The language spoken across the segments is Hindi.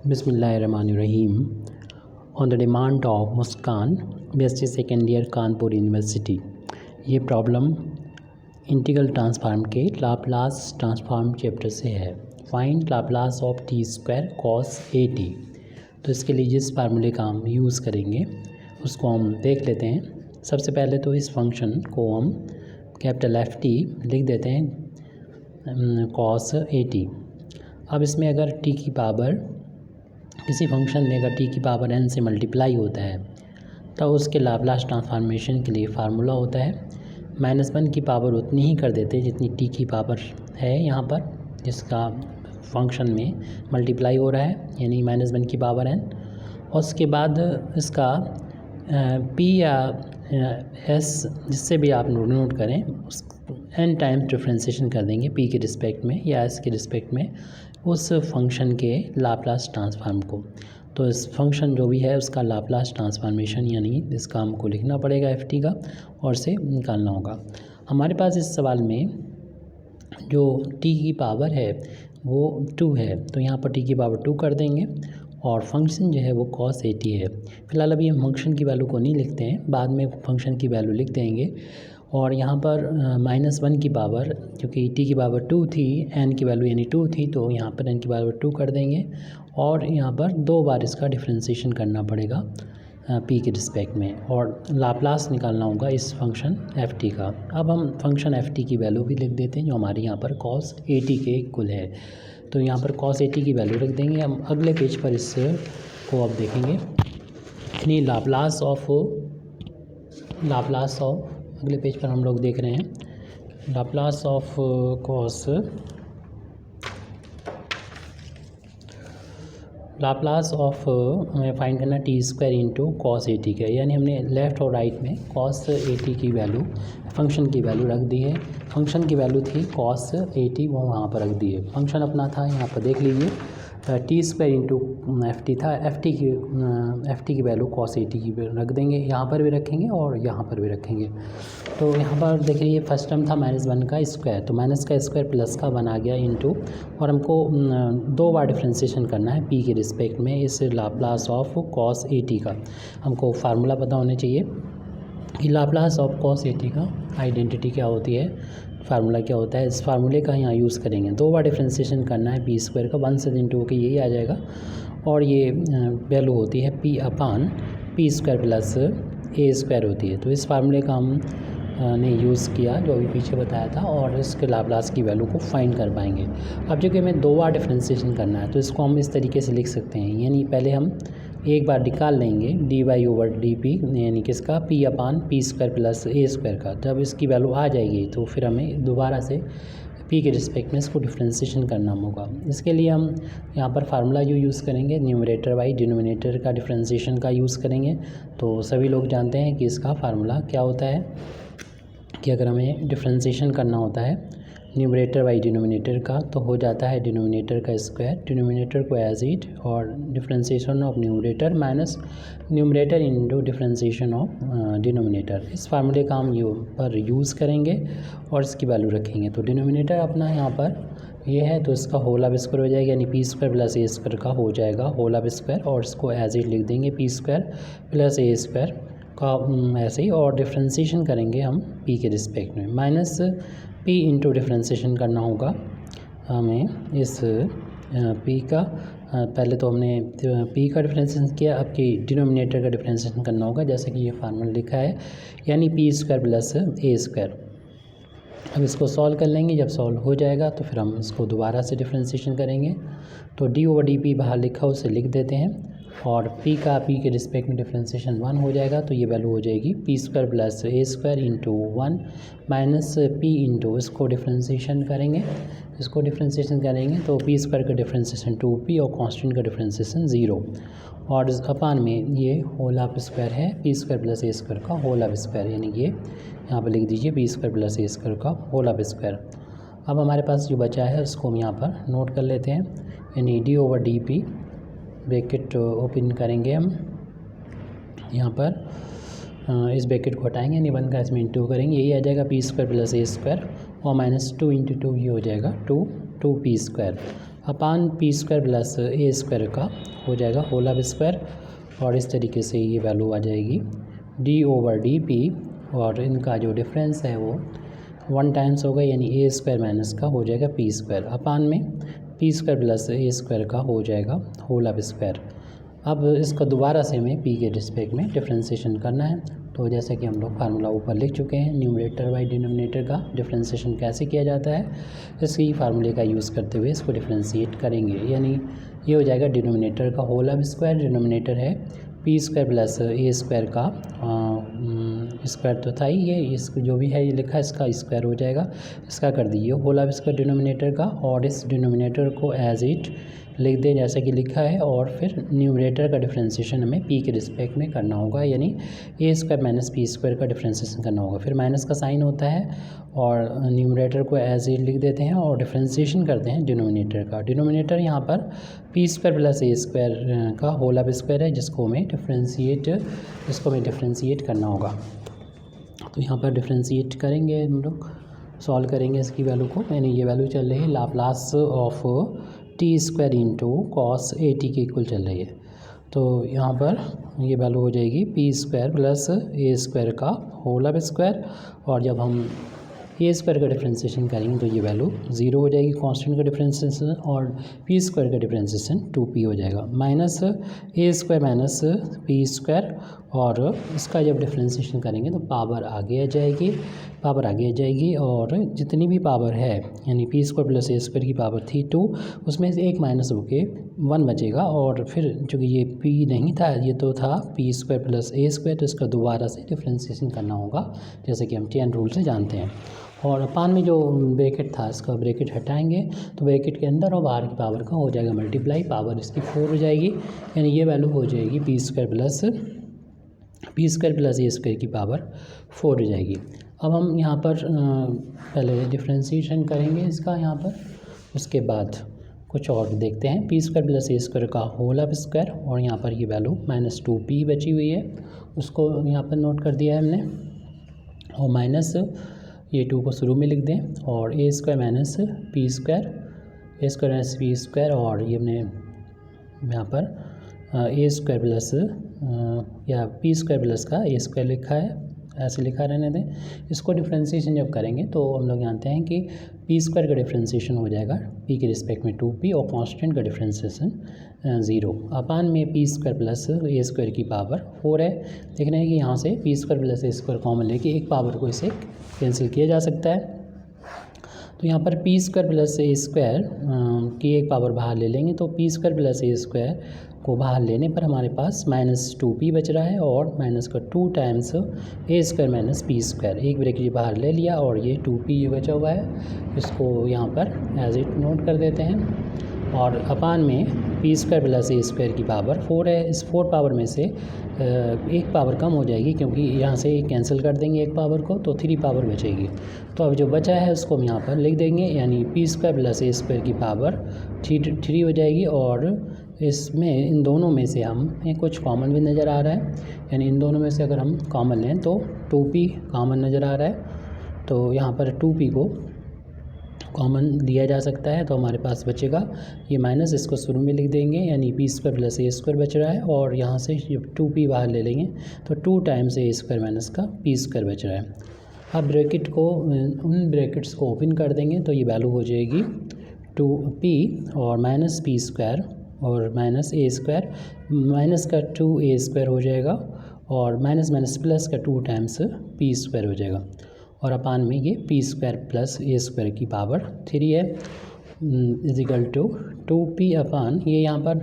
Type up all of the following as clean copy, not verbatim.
Bismillahirrahmanirrahim. On the demand of Muskan BSc second year Kanpur university, ये प्रॉब्लम इंटीग्रल ट्रांसफार्म के लाप्लास ट्रांसफार्म चैप्टर से है। Find Laplace of T square cos A T. तो इसके लिए जिस फार्मूले का हम यूज़ करेंगे उसको हम देख लेते हैं। सबसे पहले तो इस फंक्शन को हम कैपिटल एफ टी लिख देते हैं कॉस ए टी। अब इसमें अगर टी की पावर किसी फंक्शन में अगर टी की पावर n से मल्टीप्लाई होता है तो उसके लाप्लास ट्रांसफॉर्मेशन के लिए फार्मूला होता है -1 की पावर उतनी ही कर देते हैं जितनी टी की पावर है यहाँ पर, जिसका फंक्शन में मल्टीप्लाई हो रहा है, यानी -1 की पावर n। और उसके बाद इसका p या s जिससे भी आप नोट करें उस n टाइम्स डिफ्रेंशिएशन कर देंगे p के रिस्पेक्ट में या s के रिस्पेक्ट में उस फंक्शन के लाप्लास ट्रांसफार्म को। तो इस फंक्शन जो भी है उसका लाप्लास ट्रांसफॉर्मेशन यानी इसका हमको लिखना पड़ेगा एफ टी का और से निकालना होगा। हमारे पास इस सवाल में जो टी की पावर है वो 2 है, तो यहाँ पर टी की पावर 2 कर देंगे और फंक्शन जो है वो कॉस ए टी है। फिलहाल अभी हम फंक्शन की वैल्यू को नहीं लिखते हैं, बाद में फंक्शन की वैल्यू लिख देंगे। और यहाँ पर -1 की पावर, क्योंकि टी की पावर 2 थी, n की वैल्यू यानी 2 थी, तो यहाँ पर n की पावर 2 कर देंगे और यहाँ पर 2 बार इसका डिफ्रेंशिएशन करना पड़ेगा p के रिस्पेक्ट में और लाप्लास निकालना होगा इस फंक्शन एफ टी का। अब हम फंक्शन एफ टी की वैल्यू भी लिख देते हैं जो हमारे यहाँ पर कॉस ए टी के इक्वल है। तो यहाँ पर कॉस ए टी की वैल्यू रख देंगे। हम अगले पेज पर इस को अब देखेंगे, यानी लाप्लास ऑफ अगले पेज पर हम लोग देख रहे हैं Laplace of cos Laplace of हमें फाइंड करना T square into cos A T का, यानी हमने लेफ़्ट और राइट में कॉस ए टी की वैल्यू फंक्शन की वैल्यू रख दी है। फंक्शन की वैल्यू थी कॉस ए टी, वो वहाँ पर रख दी है। फंक्शन अपना था यहाँ पर देख लीजिए T square into F T था। एफ टी की वैल्यू कॉस ए टी की रख देंगे, यहाँ पर भी रखेंगे और यहाँ पर भी रखेंगे। तो यहाँ पर देखिए फर्स्ट टर्म था -1 का स्क्वायर, तो माइनस का स्क्वायर प्लस का 1 आ गया इंटू, और हमको 2 बार डिफ्रेंशिएशन करना है p के रिस्पेक्ट में इस Laplace of cos A T का। हमको फार्मूला पता होना चाहिए कि Laplace of cos A T का आइडेंटिटी क्या होती है, फार्मूला क्या होता है। इस फार्मूले का यहाँ यूज़ करेंगे। 2 बार डिफ्रेंशिएशन करना है पी स्क्वायर का, 1 से इंटू होकर यही आ जाएगा और ये वैल्यू होती है p अपान P square plus A square होती है। तो इस फार्मूले का हम ने यूज़ किया जो अभी पीछे बताया था और इसके लाप्लास की वैल्यू को फाइंड कर पाएंगे। अब जो कि हमें 2 बार डिफ्रेंशिएशन करना है तो इसको हम इस तरीके से लिख सकते हैं, यानी पहले हम एक बार निकाल लेंगे D Y over D P, यानी किसका p अपान P square plus A square का। जब इसकी वैल्यू आ जाएगी तो फिर हमें दोबारा से p के रिस्पेक्ट में इसको डिफ्रेंशिएशन करना होगा। इसके लिए हम यहाँ पर फार्मूला जो यूज़ करेंगे न्यूमरेटर बाई डिनोमिनेटर का डिफ्रेंशिएशन का यूज़ करेंगे। तो सभी लोग जानते हैं कि इसका फार्मूला क्या होता है कि अगर हमें डिफ्रेंशिएशन करना होता है न्यूमरेटर बाई डिनोमिनेटर का तो हो जाता है डिनोमिनेटर का स्क्वायर, डिनोमिनेटर को एज इट, और differentiation of numerator minus numerator into differentiation of denominator. इस फार्मूले का हम पर यूज़ करेंगे और इसकी वैल्यू रखेंगे। तो डिनोमिनेटर अपना यहाँ पर ये है तो इसका होल ऑफ स्क्वायर हो जाएगा, यानी P square plus A square का हो जाएगा होल ऑफ स्क्वायर, और इसको एज इट लिख देंगे P square plus A square का ऐसे ही, और डिफ्रेंशिएशन करेंगे हम p के रिस्पेक्ट में। माइनस p इंटू डिफ्रेंशिएशन करना होगा हमें इस p का। पहले तो हमने p का डिफ्रेंशिएशन किया, अब कि डिनोमिनेटर का डिफ्रेंशिएशन करना होगा जैसे कि ये फार्मूला लिखा है, यानी P square plus A square. अब इसको सॉल्व कर लेंगे, जब सॉल्व हो जाएगा तो फिर हम इसको दोबारा से डिफ्रेंशिएशन करेंगे। तो डी ओवर डी पी बाहर लिखा उसे लिख देते हैं और p का p के रिस्पेक्ट में डिफ्रेंशिएशन 1 हो जाएगा, तो ये वैल्यू हो जाएगी P square plus A square into 1 minus p into इसको डिफ्रेंशिएशन करेंगे तो p स्क्वायर का डिफ्रेंशिएशन 2p और कांस्टेंट का डिफ्रेंशिएशन 0, और अपान में ये होल ऑफ स्क्वायर है p square plus A square का होल ऑफ स्क्वायर, यानी ये यहाँ पर लिख दीजिए p square plus A square का होल ऑफ स्क्वायर। अब हमारे पास जो बचा है उसको हम यहाँ पर नोट कर लेते हैं, यानी D over D P bracket open करेंगे हम यहाँ पर, इस ब्रैकेट को हटाएंगे, यानी 1 का इसमें इंटू करेंगे, यही आ जाएगा P square plus A square और -2 इंटू 2 ये हो जाएगा 2 P square. Upon P square plus A square का हो जाएगा होल ऑफ स्क्वायर, और इस तरीके से ये वैल्यू आ जाएगी डी ओवर डी पी, और इनका जो डिफरेंस है वो 1 टाइम्स होगा, यानी ए स्क्वायर माइनस का हो जाएगा पी स्क्वायर, अपान में P square plus A square का हो जाएगा होल ऑफ स्क्वायर। अब इसका दोबारा से हमें पी के रिस्पेक्ट में डिफ्रेंसिएशन करना है। तो जैसे कि हम लोग फार्मूला ऊपर लिख चुके हैं, न्यूमरेटर बाई डिनोमिनेटर का डिफ्रेंसिएशन कैसे किया जाता है, इसी फार्मूले का यूज़ करते हुए इसको डिफ्रेंशिएट करेंगे। यानी ये हो जाएगा डिनोमिनेटर का होल ऑफ स्क्वायर, डिनोमिनेटर है P square plus A square का स्क्वायर तो था ही, ये इस जो भी है ये लिखा है इसका स्क्वायर हो जाएगा, इसका कर दीजिए होल ऑफ स्क्वायर डिनोमिनेटर का, और इस डिनोमिनेटर को एज इट लिख दें जैसा कि लिखा है, और फिर न्यूमरेटर का डिफ्रेंसिएशन हमें पी के रिस्पेक्ट में करना होगा, यानी ए स्क्वायर माइनस पी स्क्वायर का डिफ्रेंसिएशन करना होगा। फिर माइनस का साइन होता है और न्यूमरेटर को एज इट लिख देते हैं और डिफ्रेंसिएशन करते हैं डिनोमिनेटर का। डिनोमिनेटर यहाँ पर P square plus A square का होल ऑफ स्क्वायर है, जिसको हमें डिफ्रेंशिएट करना होगा। तो यहाँ पर डिफ्रेंशिएट करेंगे हम लोग, सॉल्व करेंगे इसकी वैल्यू को, यानी ये वैल्यू चल रही है Laplace of T square into cos A T के इक्वल चल रही है। तो यहाँ पर ये वैल्यू हो जाएगी P square plus A square का होल ऑफ स्क्वायर, और जब हम ए स्क्वायर का डिफ्रेंसिएशन करेंगे तो ये वैल्यू 0 हो जाएगी कांस्टेंट का डिफ्रेंसिएशन, और पी स्क्वायर का डिफ्रेंसिएशन 2p हो जाएगा, माइनस ए स्क्वायर माइनस पी स्क्वायर, और इसका जब डिफ्रेंसिएशन करेंगे तो पावर आगे आ जाएगी, और जितनी भी पावर है यानी P square plus A square की पावर थी 2, उसमें से एक माइनस होके 1 बचेगा, और फिर चूँकि ये p नहीं था, ये तो था P square plus A square, तो इसका दोबारा से डिफ्रेंसिएशन करना होगा जैसे कि हम चेन रूल से जानते हैं। और अपान में जो ब्रैकेट था इसका ब्रैकेट हटाएंगे तो ब्रैकेट के अंदर और बाहर की पावर का हो जाएगा मल्टीप्लाई, पावर इसकी 4 हो जाएगी, यानी ये वैल्यू हो जाएगी P square plus A square की पावर 4 हो जाएगी। अब हम यहाँ पर पहले डिफ्रेंशिएशन करेंगे इसका यहाँ पर, उसके बाद कुछ और देखते हैं। P square plus A square का होल ऑफ स्क्वायर, और यहाँ पर ये वैल्यू -2p बची हुई है, उसको यहाँ पर नोट कर दिया है हमने, और माइनस ये 2 को शुरू में लिख दें, और ए स्क्वायर माइनस पी स्क्वायर, और ये हमने यहाँ पर ए स्क्वायर प्लस या पी स्क्वायर प्लस का ए स्क्वायर लिखा है, ऐसे लिखा रहने दें। इसको डिफ्रेंशिएशन जब करेंगे तो हम लोग जानते हैं कि पी स्क्वायर का डिफ्रेंशिएशन हो जाएगा पी के रिस्पेक्ट में 2p, और कांस्टेंट का डिफ्रेंशिएशन 0, अपान में P square plus A square की पावर 4 है। देख रहे हैं कि यहाँ से P square plus A square common लेके एक पावर को इसे कैंसिल किया जा सकता है। तो यहाँ पर P square plus A square की एक पावर बाहर ले लेंगे, तो P square plus A square को बाहर लेने पर हमारे पास -2p बच रहा है, और माइनस का 2 टाइम्स ए स्क्वायर माइनस पी स्क्वायर, एक ब्रैकेट बाहर ले लिया, और ये 2p ये बचा हुआ है, इसको यहाँ पर एज इट नोट कर देते हैं, और अपान में P square plus A square की पावर 4 है। इस 4 पावर में से एक पावर कम हो जाएगी, क्योंकि यहाँ से कैंसिल कर देंगे एक पावर को, तो 3 पावर बचेगी। तो अब जो बचा है उसको हम यहाँ पर लिख देंगे, यानी P square plus A square की पावर 3 हो जाएगी, और इसमें इन दोनों में से हमें कुछ कॉमन भी नज़र आ रहा है, यानी इन दोनों में से अगर हम कॉमन लें तो 2p कॉमन नज़र आ रहा है, तो यहाँ पर 2p को कॉमन दिया जा सकता है, तो हमारे पास बचेगा ये माइनस, इसको शुरू में लिख देंगे, यानी P square plus A square बच रहा है, और यहाँ से जब 2p बाहर ले लेंगे तो 2 टाइम्स ए स्क्वायर माइनस का पी स्क्वायर बच रहा है। अब ब्रैकेट को उन ब्रैकेट्स को ओपन कर देंगे तो ये वैल्यू हो जाएगी 2p और माइनस पी स्क्वायर और माइनस ए स्क्वायर, माइनस का 2a स्क्वायर हो जाएगा, और माइनस माइनस प्लस का 2 टाइम्स पी स्क्वायर हो जाएगा, और अपान में ये P square plus A square की पावर 3 है, इजिकल टू 2p अपान, ये यहाँ पर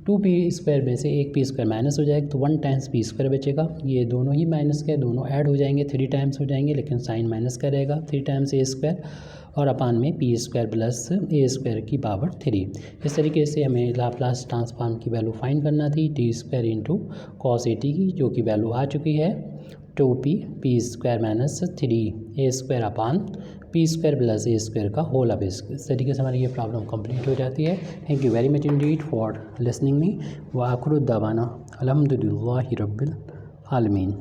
2p स्क्वायर में से एक पी स्क्वायर माइनस हो जाएगा, तो 1 टाइम्स पी स्क्वायर बचेगा, ये दोनों ही माइनस के दोनों ऐड हो जाएंगे, 3 टाइम्स हो जाएंगे, लेकिन साइन माइनस का रहेगा, 3 टाइम्स ए स्क्वायर, और अपान में P square plus A square की पावर 3। इस तरीके से हमें लाप्लास ट्रांसफॉर्म की वैल्यू फाइंड करना थी T square into cos A T की, जो कि वैल्यू आ चुकी है 2p P square minus 3 A square upon P square plus A square का होल ऑफ स्क्वायर। इस तरीके से हमारी ये प्रॉब्लम कंप्लीट हो जाती है। Thank you very much Indeed for listening me, व आखिर दावाना अल्हम्दुलिल्लाहि रब्बिल आलमीन।